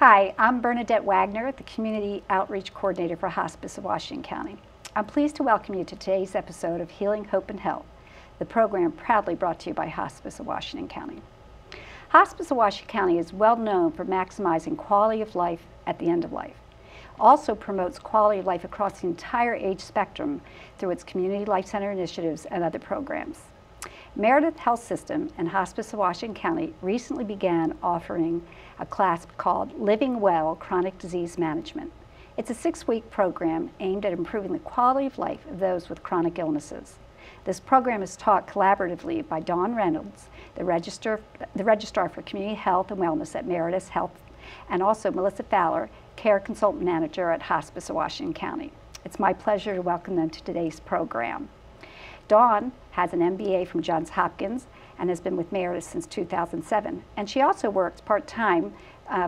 Hi, I'm Bernadette Wagner, the Community Outreach Coordinator for Hospice of Washington County. I'm pleased to welcome you to today's episode of Healing, Hope, and Health, the program proudly brought to you by Hospice of Washington County. Hospice of Washington County is well known for maximizing quality of life at the end of life. Also promotes quality of life across the entire age spectrum through its Community Life Center initiatives and other programs. Meredith Health System and Hospice of Washington County recently began offering a class called Living Well Chronic Disease Management. It's a 6-week program aimed at improving the quality of life of those with chronic illnesses. This program is taught collaboratively by Dawn Reynolds, the Registrar for Community Health and Wellness at Meredith Health, and also Melissa Fowler, Care Consultant Manager at Hospice of Washington County. It's my pleasure to welcome them to today's program. Dawn has an MBA from Johns Hopkins and has been with Meredith since 2007. And she also works part-time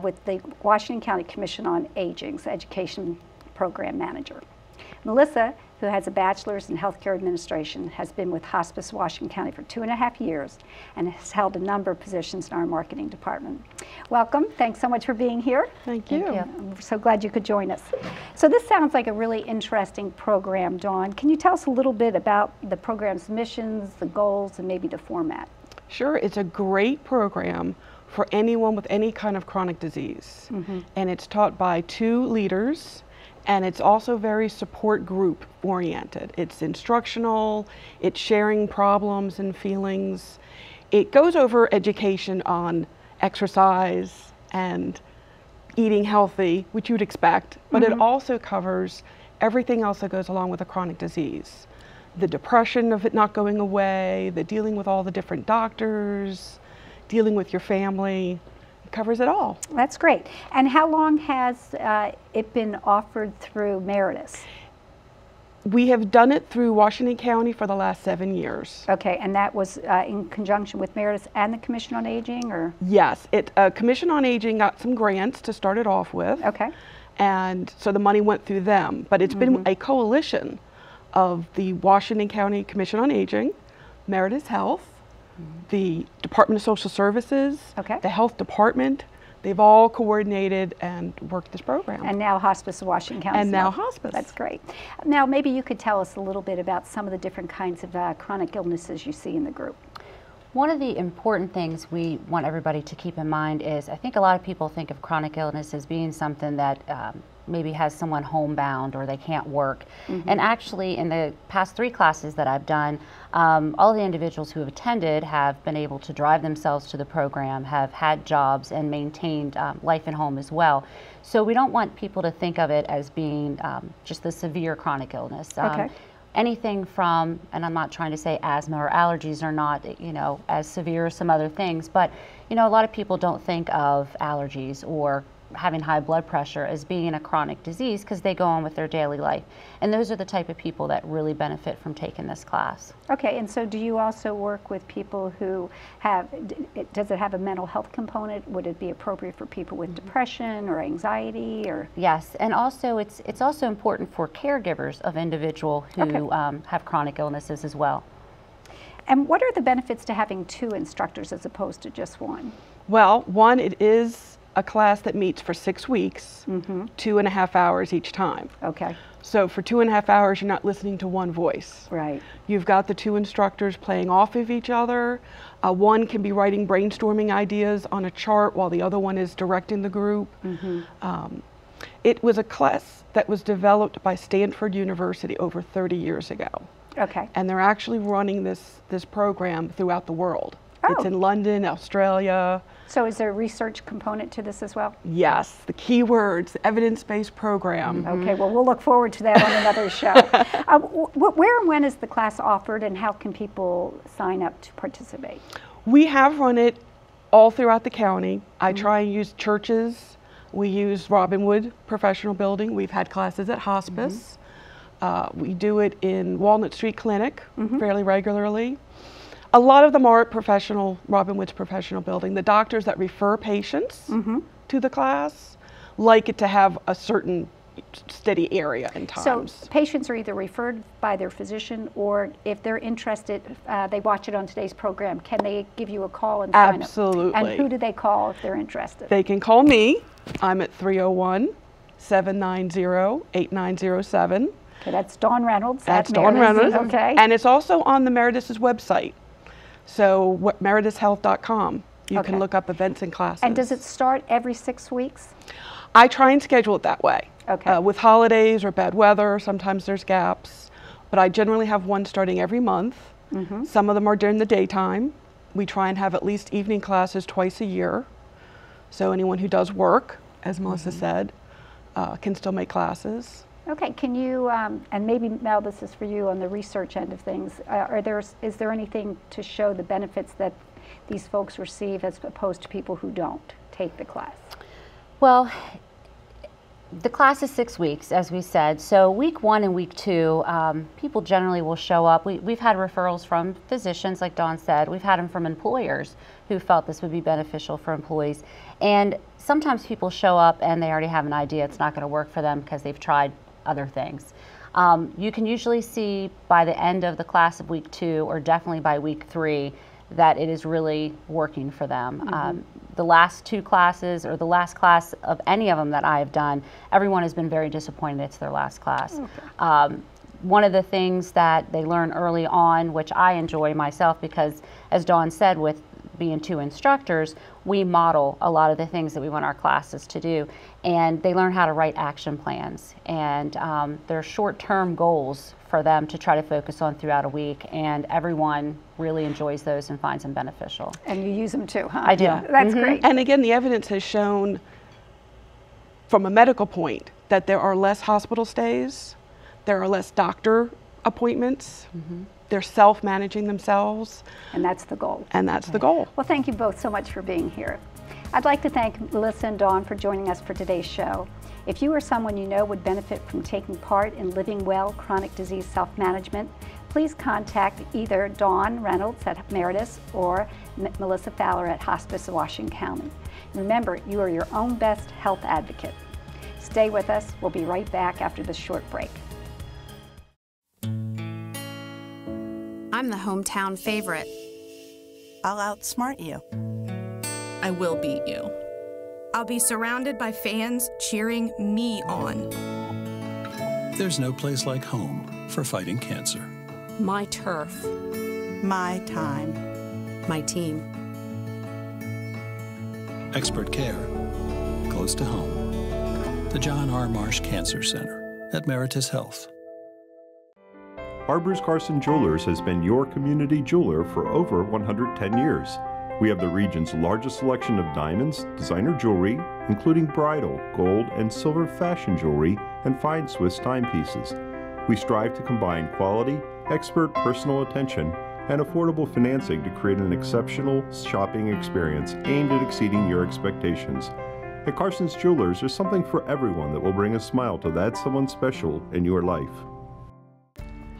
with the Washington County Commission on Aging's Education Program Manager. Melissa, who has a bachelor's in healthcare administration, has been with Hospice Washington County for 2.5 years and has held a number of positions in our marketing department. Welcome. Thanks so much for being here. Thank you. I'm so glad you could join us. So this sounds like a really interesting program, Dawn. Can you tell us a little bit about the program's missions, the goals, and maybe the format? Sure. It's a great program for anyone with any kind of chronic disease. And it's taught by 2 leaders. And it's also very support group oriented. It's instructional, it's sharing problems and feelings. It goes over education on exercise and eating healthy, which you'd expect, but it also covers everything else that goes along with a chronic disease. The depression of it not going away, the dealing with all the different doctors, dealing with your family. Covers it all. That's great. And how long has it been offered through Meredith? We have done it through Washington County for the last 7 years. Okay, and that was in conjunction with Meredith and the Commission on Aging, or? Yes, Commission on Aging got some grants to start it off with. Okay. And so the money went through them, but it's been a coalition of the Washington County Commission on Aging, Meredith Health, the Department of Social Services, the Health Department. They've all coordinated and worked this program. And now Hospice of Washington County. And now Hospice. That's great. Now maybe you could tell us a little bit about some of the different kinds of chronic illnesses you see in the group. One of the important things we want everybody to keep in mind is, I think a lot of people think of chronic illness as being something that maybe has someone homebound or they can't work. And actually, in the past 3 classes that I've done, all the individuals who have attended have been able to drive themselves to the program, have had jobs, and maintained life at home as well. So we don't want people to think of it as being just the severe chronic illness. Anything from, and I'm not trying to say asthma or allergies are not, you know, as severe as some other things, but, you know, a lot of people don't think of allergies or having high blood pressure as being a chronic disease because they go on with their daily life. And those are the type of people that really benefit from taking this class. Okay, and so do you also work with people who have, does it have a mental health component? Would it be appropriate for people with depression or anxiety, or? Yes, and also it's also important for caregivers of individuals who have chronic illnesses as well. And what are the benefits to having 2 instructors as opposed to just 1? Well, one, it is a class that meets for 6 weeks, 2.5 hours each time. Okay. So for 2.5 hours, you're not listening to one voice. Right. You've got the 2 instructors playing off of each other. One can be writing brainstorming ideas on a chart while the other one is directing the group. It was a class that was developed by Stanford University over 30 years ago. Okay. And they're actually running this program throughout the world. It's in London, Australia. So is there a research component to this as well? Yes, the key words, evidence-based program. Okay, well, we'll look forward to that on another show. Where and when is the class offered, and how can people sign up to participate? We have run it all throughout the county. I try and use churches. We use Robinwood Professional Building. We've had classes at Hospice. We do it in Walnut Street Clinic fairly regularly. A lot of them are at Robinwood's Professional Building. The doctors that refer patients to the class like it to have a certain steady area in times. So patients are either referred by their physician, or if they're interested, they watch it on today's program, can they give you a call and sign up? Absolutely. And who do they call if they're interested? They can call me. I'm at 301-790-8907. Okay, that's Dawn Reynolds. That's at Dawn Meredith. Reynolds. Okay. And it's also on the Meredith's website. So meredithhealth.com. You Okay. can look up events and classes. And does it start every 6 weeks? I try and schedule it that way. Okay. With holidays or bad weather, sometimes there's gaps. But I generally have one starting every month. Some of them are during the daytime. We try and have at least evening classes twice a year. So anyone who does work, as Melissa said, can still make classes. Okay, can you, and maybe Mel, this is for you on the research end of things, is there anything to show the benefits that these folks receive as opposed to people who don't take the class? Well, the class is 6 weeks, as we said. So week 1 and week 2, people generally will show up. We've had referrals from physicians, like Dawn said. We've had them from employers who felt this would be beneficial for employees. And sometimes people show up and they already have an idea it's not going to work for them because they've tried other things. You can usually see by the end of the class of week 2, or definitely by week 3, that it is really working for them. The last 2 classes, or the last class of any of them that I have done, everyone has been very disappointed it's their last class. One of the things that they learn early on, which I enjoy myself, because as Dawn said, with being 2 instructors, we model a lot of the things that we want our classes to do, and they learn how to write action plans, and there are short-term goals for them to try to focus on throughout a week, and everyone really enjoys those and finds them beneficial. And you use them too, huh? I do. That's great. And again, the evidence has shown from a medical point that there are less hospital stays, there are less doctor appointments, they're self-managing themselves. And that's the goal. And that's the goal. Well, thank you both so much for being here. I'd like to thank Melissa and Dawn for joining us for today's show. If you or someone you know would benefit from taking part in Living Well Chronic Disease Self-Management, please contact either Dawn Reynolds at Meredith or Melissa Fowler at Hospice of Washington County. Remember, you are your own best health advocate. Stay with us. We'll be right back after this short break. I'm the hometown favorite. I'll outsmart you. I will beat you. I'll be surrounded by fans cheering me on. There's no place like home for fighting cancer. My turf. My time. My team. Expert care, close to home. The John R. Marsh Cancer Center at Meritus Health. Arbors Carson Jewelers has been your community jeweler for over 110 years. We have the region's largest selection of diamonds, designer jewelry, including bridal, gold, and silver fashion jewelry, and fine Swiss timepieces. We strive to combine quality, expert personal attention, and affordable financing to create an exceptional shopping experience aimed at exceeding your expectations. At Carson's Jewelers, there's something for everyone that will bring a smile to that someone special in your life.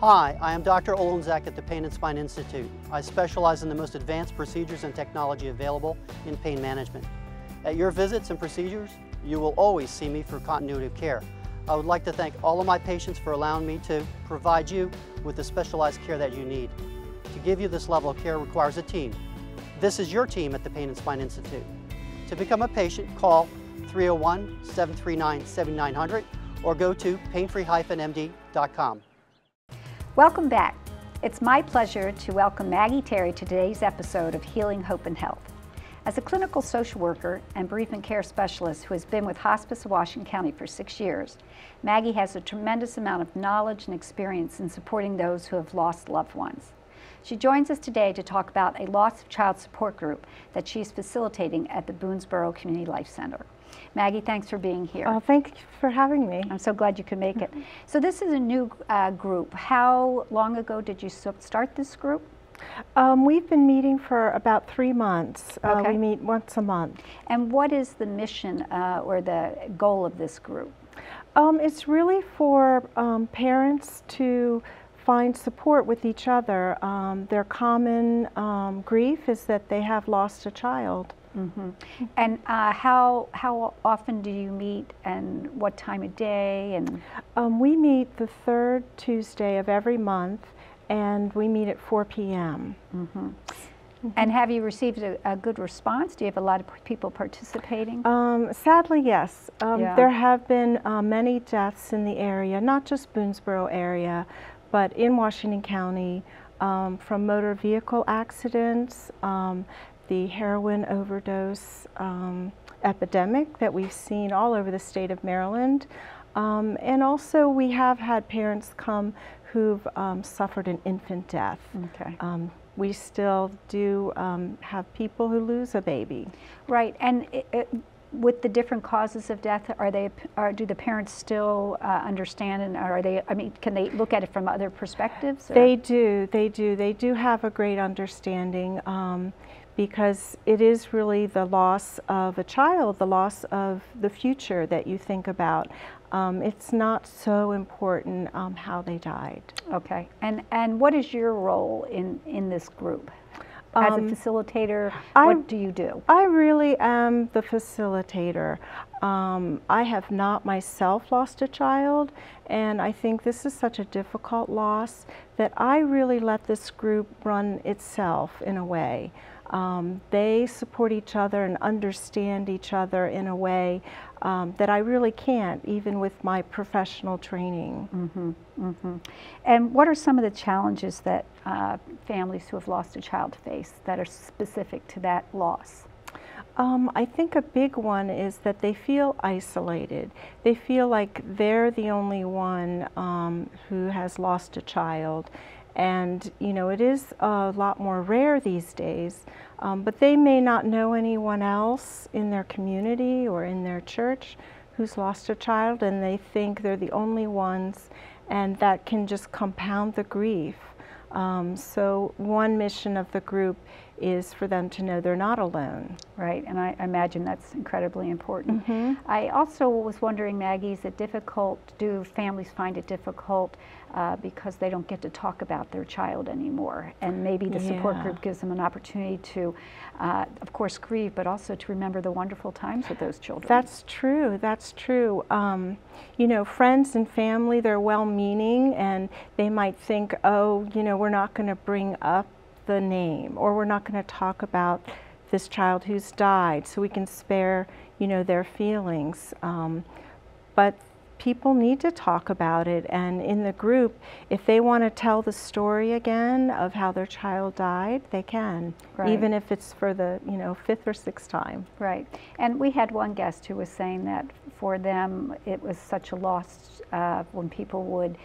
Hi, I am Dr. Olenzak at the Pain and Spine Institute. I specialize in the most advanced procedures and technology available in pain management. At your visits and procedures, you will always see me for continuity of care. I would like to thank all of my patients for allowing me to provide you with the specialized care that you need. To give you this level of care requires a team. This is your team at the Pain and Spine Institute. To become a patient, call 301-739-7900 or go to painfree-md.com. Welcome back. It's my pleasure to welcome Maggie Terry to today's episode of Healing Hope and Health. As a clinical social worker and bereavement care specialist who has been with Hospice of Washington County for 6 years, Maggie has a tremendous amount of knowledge and experience in supporting those who have lost loved ones. She joins us today to talk about a loss of child support group that she's facilitating at the Boonesboro Community Life Center. Maggie, thanks for being here. Oh, thank you for having me. I'm so glad you could make it. So this is a new group. How long ago did you start this group? We've been meeting for about 3 months. Okay. We meet once a month. And what is the mission or the goal of this group? It's really for parents to find support with each other. Their common grief is that they have lost a child. Mm-hmm. And how often do you meet, and what time of day? And we meet the third Tuesday of every month, and we meet at 4 p.m. Mm-hmm. And have you received a good response? Do you have a lot of people participating? Sadly, yes. Yeah. There have been many deaths in the area, not just Boonesboro area, but in Washington County, from motor vehicle accidents, the heroin overdose epidemic that we've seen all over the state of Maryland. And also we have had parents come who've suffered an infant death. Okay. We still do have people who lose a baby. Right, and with the different causes of death, do the parents still understand, and are they? I mean, can they look at it from other perspectives? Or? They do. They do have a great understanding. Because it is really the loss of a child, the loss of the future that you think about. It's not so important how they died. Okay, and what is your role in this group? As a facilitator, what do you do? I really am the facilitator. I have not myself lost a child, and I think this is such a difficult loss that I really let this group run itself in a way. They support each other and understand each other in a way that I really can't, even with my professional training. Mm-hmm, mm-hmm. And what are some of the challenges that families who have lost a child face that are specific to that loss? I think a big one is that they feel isolated. They feel like they're the only one who has lost a child. And, you know, it is a lot more rare these days, but they may not know anyone else in their community or in their church who's lost a child, and they think they're the only ones, and that can just compound the grief. So one mission of the group is for them to know they're not alone. Right, and I imagine that's incredibly important. Mm-hmm. I also was wondering, Maggie, is it difficult, do families find it difficult because they don't get to talk about their child anymore? And maybe the support group gives them an opportunity to, of course, grieve, but also to remember the wonderful times with those children. That's true, that's true. You know, friends and family, they're well-meaning, and they might think, oh, you know, we're not going to bring up the name, or we're not going to talk about this child who's died, so we can spare, you know, their feelings. But people need to talk about it, and in the group, if they want to tell the story again of how their child died, they can, even if it's for the, you know, 5th or 6th time. Right, and we had one guest who was saying that for them it was such a loss when people would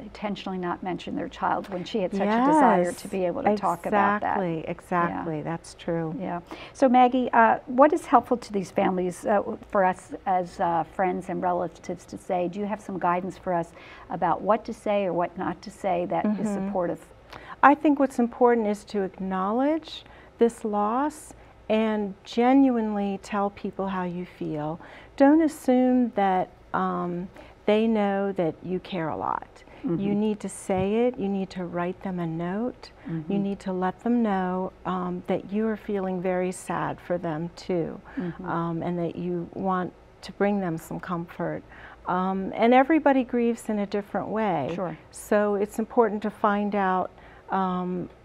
intentionally not mention their child when she had such a desire to be able to talk about that. Exactly, yeah. That's true. Yeah. So Maggie, what is helpful to these families, for us as friends and relatives to say? Do you have some guidance for us about what to say or what not to say that is supportive? I think what's important is to acknowledge this loss and genuinely tell people how you feel. Don't assume that they know that you care a lot. You need to say it, you need to write them a note, you need to let them know that you are feeling very sad for them too, and that you want to bring them some comfort. And everybody grieves in a different way. Sure. So it's important to find out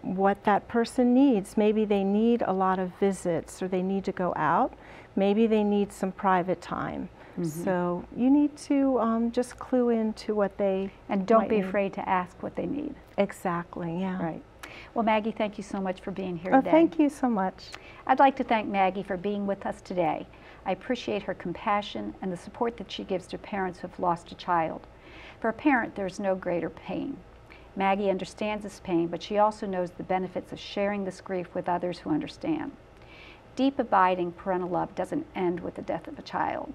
what that person needs. Maybe they need a lot of visits, or they need to go out. Maybe they need some private time. So you need to just clue into what they and don't be afraid to ask what they need. Exactly, yeah. Right. Well, Maggie, thank you so much for being here today. Thank you so much. I'd like to thank Maggie for being with us today. I appreciate her compassion and the support that she gives to parents who have lost a child. For a parent, there's no greater pain. Maggie understands this pain, but she also knows the benefits of sharing this grief with others who understand. Deep, abiding parental love doesn't end with the death of a child.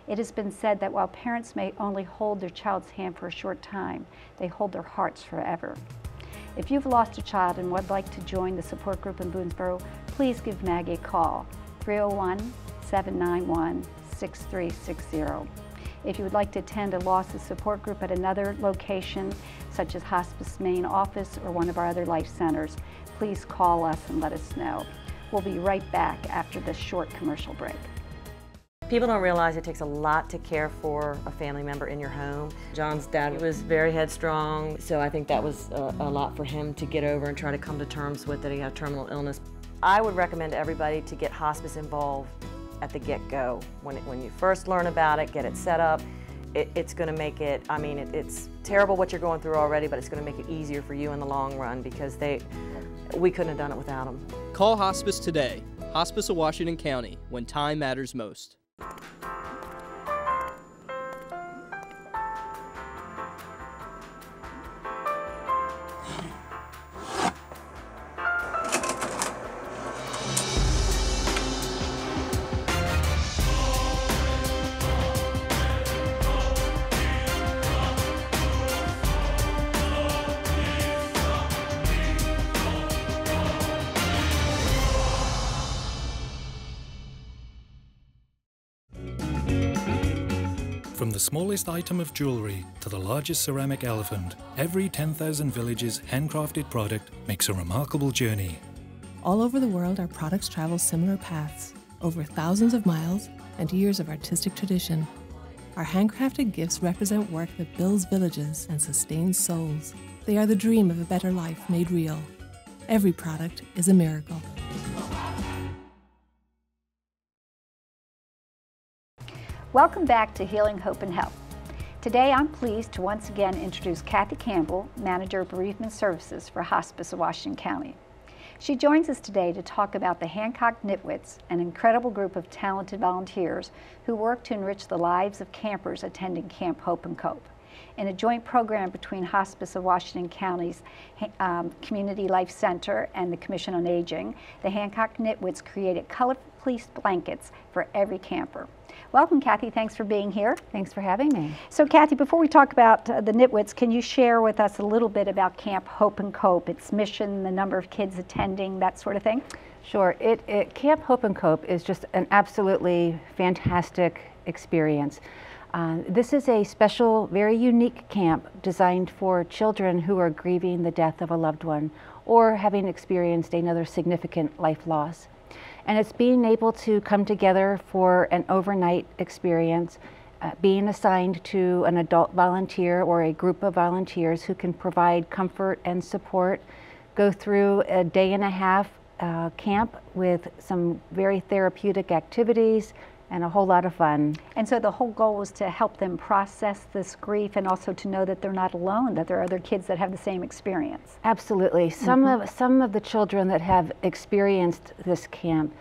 It has been said that while parents may only hold their child's hand for a short time, they hold their hearts forever. If you've lost a child and would like to join the support group in Boonesboro, please give Maggie a call, 301-791-6360. If you would like to attend a loss of support group at another location, such as Hospice Main Office or one of our other life centers, please call us and let us know. We'll be right back after this short commercial break. People don't realize it takes a lot to care for a family member in your home. John's dad was very headstrong, so I think that was a lot for him to get over and try to come to terms with that he had terminal illness. I would recommend everybody to get hospice involved at the get-go. When you first learn about it, get it set up. It's going to make it, I mean, it's terrible what you're going through already, but it's going to make it easier for you in the long run because we couldn't have done it without them. Call Hospice today. Hospice of Washington County, when time matters most. From the smallest item of jewellery to the largest ceramic elephant, every 10,000 Villages handcrafted product makes a remarkable journey. All over the world, our products travel similar paths, over thousands of miles and years of artistic tradition. Our handcrafted gifts represent work that builds villages and sustains souls. They are the dream of a better life made real. Every product is a miracle. Welcome back to Healing, Hope, and Health. Today I'm pleased to once again introduce Kathy Campbell, Manager of Bereavement Services for Hospice of Washington County. She joins us today to talk about the Hancock Nitwits, an incredible group of talented volunteers who work to enrich the lives of campers attending Camp Hope and Cope. In a joint program between Hospice of Washington County's Community Life Center and the Commission on Aging, the Hancock Nitwits created colorful fleece blankets for every camper. Welcome, Kathy. Thanks for being here. Thanks for having me. So, Kathy, before we talk about the Nitwits, can you share with us a little bit about Camp Hope and Cope, its mission, the number of kids attending, that sort of thing? Sure. Camp Hope and Cope is just an absolutely fantastic experience. This is a special, very unique camp designed for children who are grieving the death of a loved one or having experienced another significant life loss. And it's being able to come together for an overnight experience, being assigned to an adult volunteer or a group of volunteers who can provide comfort and support, go through a day and a half camp with some very therapeutic activities and a whole lot of fun. And so the whole goal was to help them process this grief and also to know that they're not alone, that there are other kids that have the same experience. Absolutely. Some of the children that have experienced this camp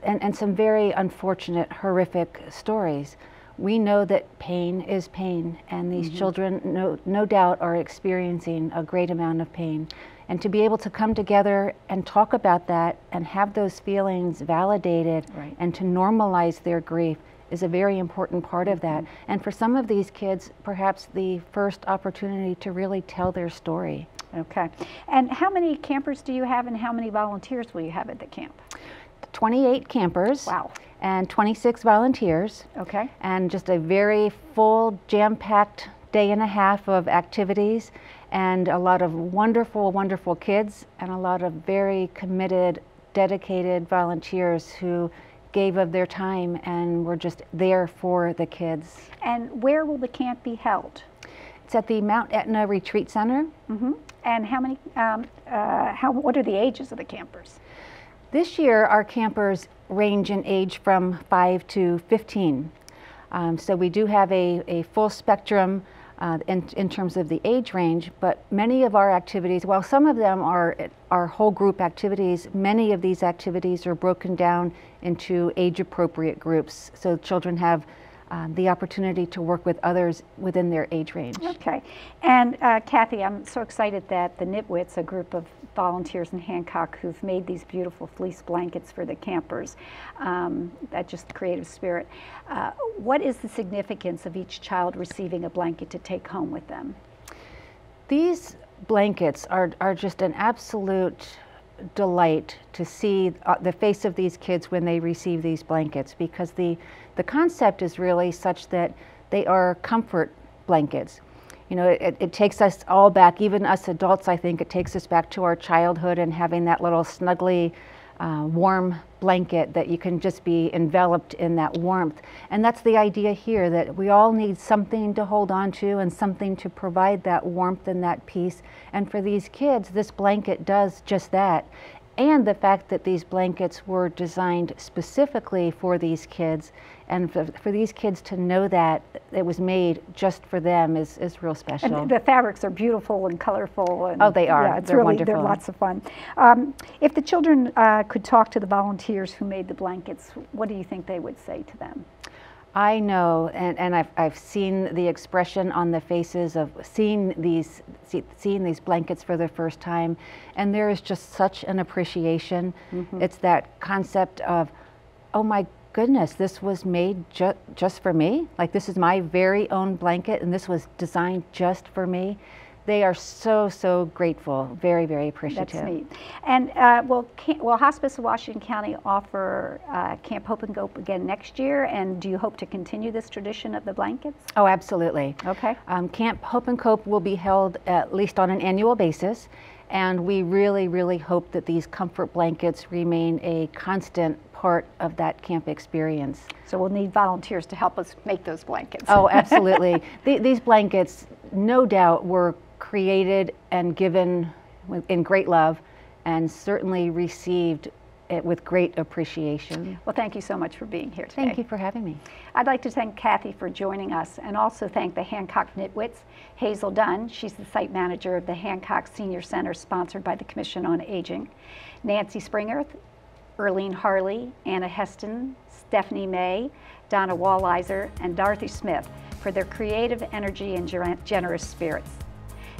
and some very unfortunate, horrific stories, we know that pain is pain, and these children no doubt are experiencing a great amount of pain. And to be able to come together and talk about that and have those feelings validated and to normalize their grief is a very important part of that. And for some of these kids, perhaps the first opportunity to really tell their story. Okay. And how many campers do you have and how many volunteers will you have at the camp? 28 campers. Wow. And 26 volunteers. Okay. And just a very full, jam-packed day and a half of activities, and a lot of wonderful, wonderful kids, and a lot of very committed, dedicated volunteers who gave of their time and were just there for the kids. And where will the camp be held? It's at the Mount Etna Retreat Center. And how many, what are the ages of the campers? This year, our campers range in age from 5 to 15. So we do have a full spectrum in terms of the age range, but many of our activities, while some of them are whole group activities, many of these activities are broken down into age-appropriate groups, so children have the opportunity to work with others within their age range. Okay. And Kathy, I'm so excited that the Nitwits, a group of volunteers in Hancock who've made these beautiful fleece blankets for the campers, that just creative spirit. What is the significance of each child receiving a blanket to take home with them? These blankets are just an absolute delight to see the face of these kids when they receive these blankets, because the concept is really such that They are comfort blankets. You know, it takes us all back, even us adults, I think, it takes us back to our childhood and having that little snuggly, warm blanket that you can just be enveloped in that warmth. And that's the idea here, that we all need something to hold on to and something to provide that warmth and that peace. And for these kids, this blanket does just that. And the fact that these blankets were designed specifically for these kids, and for these kids to know that it was made just for them is real special. And the fabrics are beautiful and colorful. And oh, they are. Yeah, it's they're really, wonderful. They're lots of fun. If the children could talk to the volunteers who made the blankets, what do you think they would say to them? I know, and I've seen the expression on the faces of seeing these blankets for the first time, and there is just such an appreciation. Mm-hmm. It's that concept of, oh my goodness, this was made just for me. Like, this is my very own blanket, and this was designed just for me. They are so grateful, very, very appreciative. That's neat. And will Hospice of Washington County offer Camp Hope and Cope again next year? And do you hope to continue this tradition of the blankets? Oh, absolutely. Okay. Camp Hope and Cope will be held at least on an annual basis. And we really hope that these comfort blankets remain a constant part of that camp experience. So we'll need volunteers to help us make those blankets. Oh, absolutely. These blankets, no doubt, were created and given in great love, and certainly received with great appreciation. Well, thank you so much for being here today. Thank you for having me. I'd like to thank Kathy for joining us, and also thank the Hancock Nitwits. Hazel Dunn, she's the site manager of the Hancock Senior Center, sponsored by the Commission on Aging. Nancy Springer, Erlene Harley, Anna Heston, Stephanie May, Donna Walliser, and Dorothy Smith for their creative energy and generous spirits.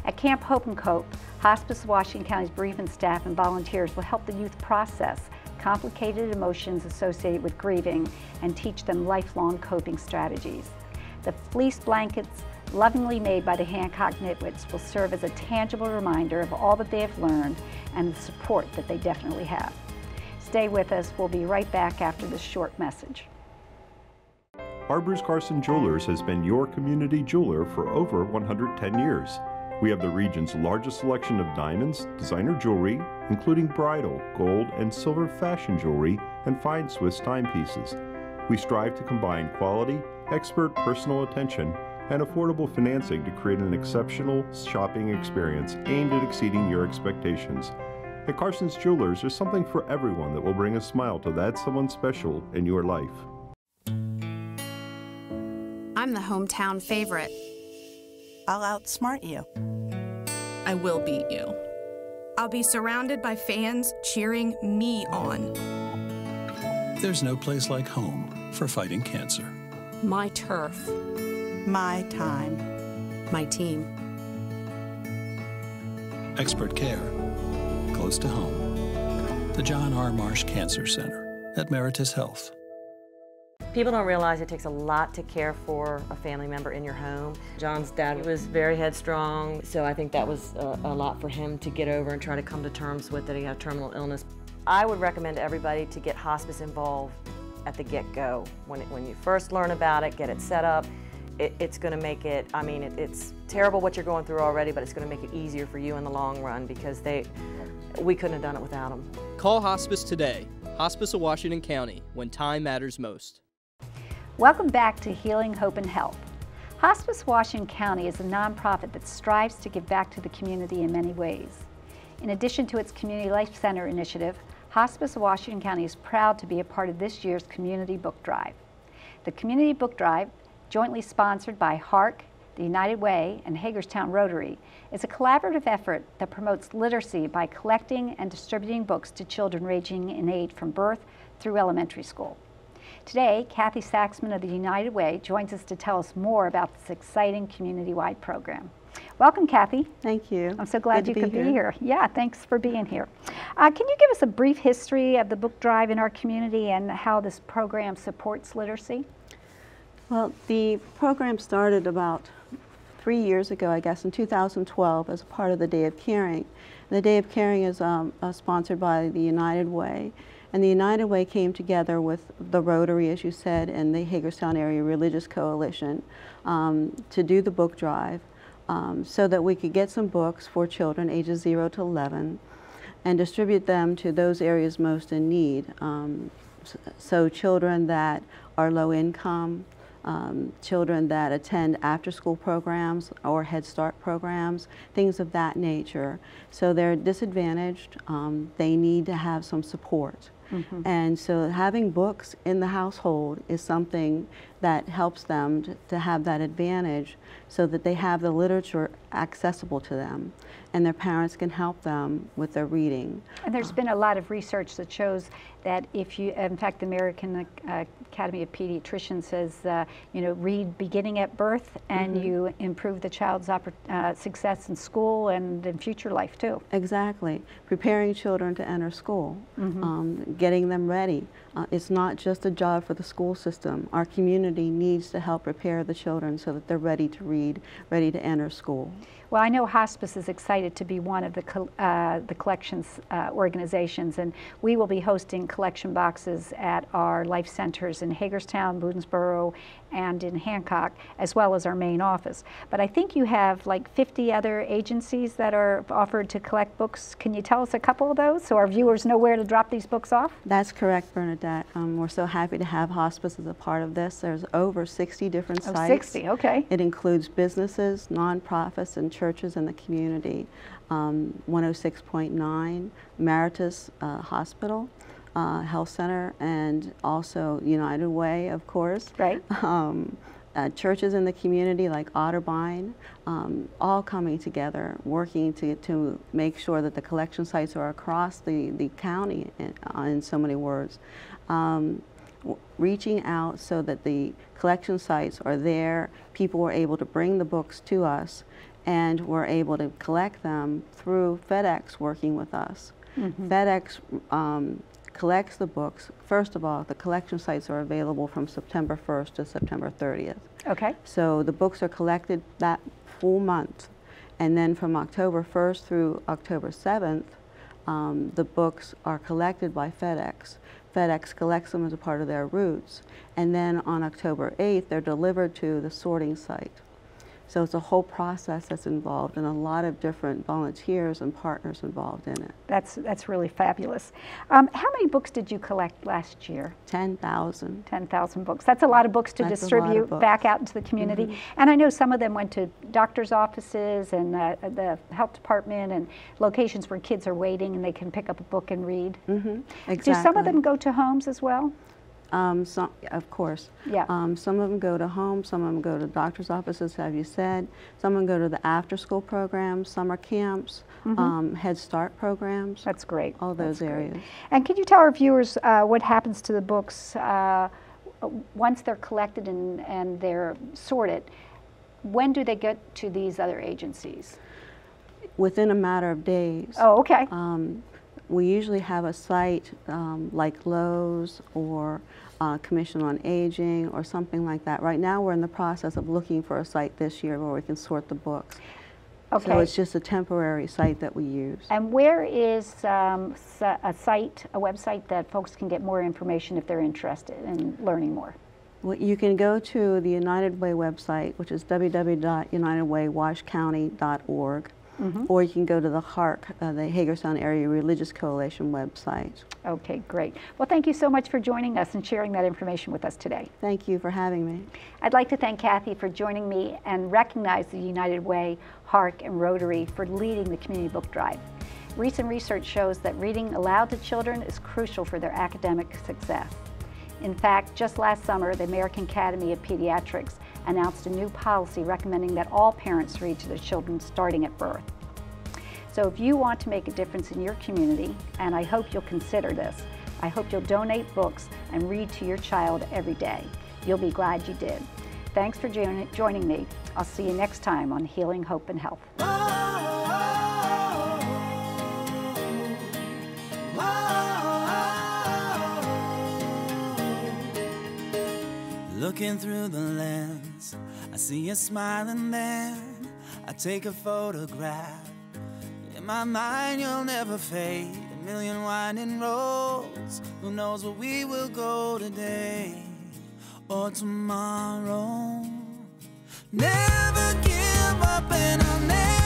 At Camp Hope and Cope, Hospice of Washington County's bereavement staff and volunteers will help the youth process complicated emotions associated with grieving and teach them lifelong coping strategies. The fleece blankets, lovingly made by the Hancock Nitwits, will serve as a tangible reminder of all that they have learned and the support that they definitely have. Stay with us. We'll be right back after this short message. Arbors Carson Jewelers has been your community jeweler for over 110 years. We have the region's largest selection of diamonds, designer jewelry, including bridal, gold, and silver fashion jewelry, and fine Swiss timepieces. We strive to combine quality, expert personal attention, and affordable financing to create an exceptional shopping experience aimed at exceeding your expectations. At Carson's Jewelers, there's something for everyone that will bring a smile to that someone special in your life. I'm the hometown favorite. I'll outsmart you. I will beat you. I'll be surrounded by fans cheering me on. There's no place like home for fighting cancer. My turf. My time. My team. Expert care, close to home. The John R. Marsh Cancer Center at Meritus Health. People don't realize it takes a lot to care for a family member in your home. John's dad was very headstrong, so I think that was a lot for him to get over and try to come to terms with that he had terminal illness. I would recommend to everybody to get hospice involved at the get-go. When you first learn about it, get it set up. It's going to make it, I mean, it's terrible what you're going through already, but it's going to make it easier for you in the long run, because we couldn't have done it without them. Call Hospice today. Hospice of Washington County, when time matters most. Welcome back to Healing, Hope, and Health. Hospice Washington County is a nonprofit that strives to give back to the community in many ways. In addition to its Community Life Center initiative, Hospice of Washington County is proud to be a part of this year's Community Book Drive. The Community Book Drive, jointly sponsored by HARC, the United Way, and Hagerstown Rotary, is a collaborative effort that promotes literacy by collecting and distributing books to children ranging in age from birth through elementary school. Today, Kathy Saxman of the United Way joins us to tell us more about this exciting community-wide program. Welcome, Kathy. Thank you. I'm so glad you could be here. Yeah, thanks for being here. Can you give us a brief history of the book drive in our community and how this program supports literacy? Well, the program started about 3 years ago, I guess, in 2012 as a part of the Day of Caring. The Day of Caring is sponsored by the United Way, And the United Way came together with the Rotary, as you said, and the Hagerstown Area Religious Coalition to do the book drive so that we could get some books for children ages 0 to 11 and distribute them to those areas most in need. So children that are low income, children that attend after-school programs or Head Start programs, things of that nature. So they're disadvantaged. They need to have some support. And so having books in the household is something that helps them to have that advantage so that they have the literature accessible to them and their parents can help them with their reading. And there's been a lot of research that shows that if you, in fact, the American Academy of Pediatricians says, you know, read beginning at birth and you improve the child's success in school and in future life too. Exactly. Preparing children to enter school, getting them ready. It's not just a job for the school system. Our community needs to help prepare the children so that they're ready to read, ready to enter school. Well, I know Hospice is excited to be one of the collections organizations, and we will be hosting collection boxes at our life centers in Hagerstown, Boonsboro, and in Hancock, as well as our main office. But I think you have like 50 other agencies that are offered to collect books. Can you tell us a couple of those so our viewers know where to drop these books off? That's correct, Bernadette. We're so happy to have Hospice as a part of this. There's over 60 different sites. 60, okay. It includes businesses, nonprofits, and churches in the community. 106.9, Meritus Hospital, Health Center, and also United Way, of course. Right. Churches in the community like Otterbein, all coming together, working to make sure that the collection sites are across the county, in so many words. Reaching out so that the collection sites are there, people were able to bring the books to us, and we're able to collect them through FedEx working with us. FedEx collects the books. First of all, the collection sites are available from September 1st to September 30th. Okay. So the books are collected that full month. And then from October 1st through October 7th, the books are collected by FedEx. FedEx collects them as a part of their routes. And then on October 8th, they're delivered to the sorting site. So it's a whole process that's involved and a lot of different volunteers and partners involved in it. That's really fabulous. How many books did you collect last year? 10,000. 10,000 books. That's a lot of books to distribute back out into the community. And I know some of them went to doctors' offices and the health department and locations where kids are waiting and they can pick up a book and read. Exactly. Do some of them go to homes as well? Some, of course. Yeah. Some of them go to homes, some of them go to doctor's offices, have you said. Some of them go to the after-school programs, summer camps, Head Start programs. That's great. All those areas. And can you tell our viewers what happens to the books once they're collected and they're sorted? When do they get to these other agencies? Within a matter of days. Oh, okay. We usually have a site like Lowe's or Commission on Aging or something like that. Right now we're in the process of looking for a site this year where we can sort the books. Okay. So it's just a temporary site that we use. And where is a website that folks can get more information if they're interested in learning more? Well, you can go to the United Way website, which is www.unitedwaywashcounty.org. Or you can go to the HARC, the Hagerstown Area Religious Coalition website. Okay, great. Well, thank you so much for joining us and sharing that information with us today. Thank you for having me. I'd like to thank Kathy for joining me and recognize the United Way, HARC, and Rotary for leading the Community Book Drive. Recent research shows that reading aloud to children is crucial for their academic success. In fact, just last summer, the American Academy of Pediatrics announced a new policy recommending that all parents read to their children starting at birth. So if you want to make a difference in your community, and I hope you'll consider this, I hope you'll donate books and read to your child every day. You'll be glad you did. Thanks for joining me. I'll see you next time on Healing, Hope, and Health. Looking through the lens, I see you smiling there. I take a photograph. In my mind, you'll never fade. million winding roads. Who knows where we will go today or tomorrow. Never give up and I'll never